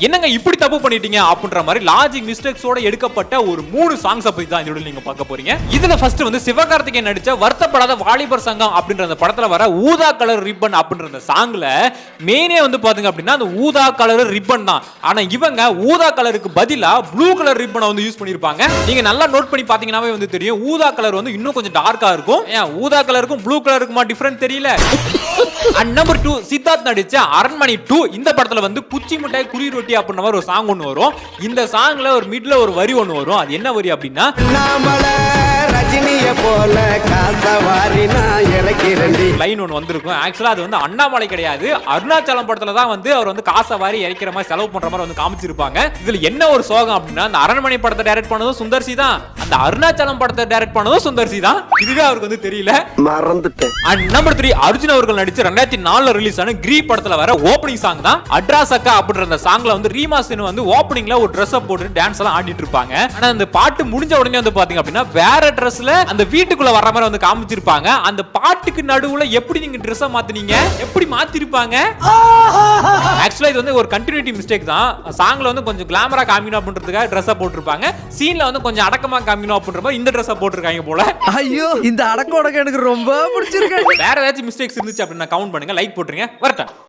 என்னங்க இப்படி தப்பு பண்ணிட்டீங்க அப்படின்ற மாதிரி லாஜிக் மிஸ்டேக்ஸோட எடுக்கப்பட்ட ஒரு 3 சாங்ஸ் பத்தி தான் இந்த நீங்க பார்க்க போறீங்க. இதுல ஃபர்ஸ்ட் வந்து சிவகார்த்திகேயன் நடிச்ச வருத்தப்படாத வாலிபர் சங்கம் அப்படின்ற அந்த படத்துல வர ஊதா கலர் ரிப்பன் அப்படின்ற அந்த சாங்ல மெயினே வந்து பாத்தீங்க அப்படின்னா அந்த ஊதா கலர் ரிப்பன் தான். ஆனா இவங்க ஊதா கலருக்கு பதிலா ப்ளூ கலர் ரிப்பனை வந்து யூஸ் பண்ணிருப்பாங்க. நீங்க நல்லா நோட் பண்ணி பாத்தீங்கன்னாவே வந்து தெரியும் ஊதா கலர் வந்து இன்னும் கொஞ்சம் டார்க்கா இருக்கும். ஏன் ஊதா கலருக்கும் ப்ளூ கலருக்குமா டிஃபரண்ட் தெரியல? அண்ட் நம்பர் 2 சித்தார்த் நடிச்ச அரண்மனை 2 இந்த படத்துல வந்து குச்சி மிட்டாய் குறி ரொட்டி அப்படின்ற மாதிரி ஒரு சாங் ஒன்று வரும். இந்த சாங்ல ஒரு மிட்ல ஒரு வரி ஒன்று வரும். அது என்ன வரி அப்படின்னா போல காசவாரி நான் இறக்கிறேன்டி லைன் ஒன்று வந்திருக்கும். ஆக்சுவலா அது வந்து அண்ணாமலை கிடையாது, அருணாச்சலம் படத்துல தான் வந்து அவர் வந்து காசவாரி இறக்கிற மாதிரி செலவு பண்ற மாதிரி வந்து காமிச்சிருப்பாங்க. இதுல என்ன ஒரு சோகம் அப்படின்னா அந்த அரண்மனை படத்தை டைரக்ட் பண்ணதும் சுந்தர்சி தான், அந்த அருணாச்சலம் படத்தை டைரக்ட் பண்ணதும் சுந்தர்சி தான். இதுவே அவருக்கு வந்து தெரியல, மறந்துட்டேன். அண்ட் நம்பர் 3 அர்ஜுன் அவர்கள் நடிச்ச 2004 ரிலீஸ் ஆன கிரீ படத்துல வர ஓப்பனிங் சாங் தான் அட்ராசக்கா அப்படின்ற அந்த சாங்ல வந்து ரீமாசின் வந்து ஓப்பனிங்ல ஒரு ட்ரெஸ் போட்டு டான்ஸ் எல்லாம் ஆடிட்டு இருப்பாங்க. ஆனா அந்த பாட்டு முடிஞ்ச உடனே வந்து பாத்தீங்க அப்படின்னா வேற ட்ரெஸ்ல அந்த வீட்டுக்குள்ள வர்ற மாதிரி வந்து காமிச்சிருப்பாங்க. அந்த பாட்டுக்கு நடுவுல எப்படி நீங்க ட்ரெஸ் மாத்துனீங்க, எப்படி மாத்திருப்பாங்க? ஆக்சுவலா இது வந்து ஒரு கண்டினியூட்டி மிஸ்டேக் தான். சாங்ல வந்து கொஞ்சம் கிளாமரா காமிக்கணும் அப்படின்றதுக்காக ட்ரெஸ் போட்டுருப்பாங்க, சீன்ல வந்து கொஞ்சம் அடக்கமா காமிக்கணும் அப்படின்ற மாதிரி இந்த ட்ரெஸ் போட்டுருக்காங்க போல. ஐயோ இந்த அடக்க உடக்க எனக்கு ரொம்ப பிடிச்சிருக்கு. வேற ஏதாச்சும் மிஸ்டேக்ஸ் இருந்துச்சு அப்படின்னு கவுண்ட் பண்ணுங்க, லைக் போட்டுருங்க. வரட்டும்.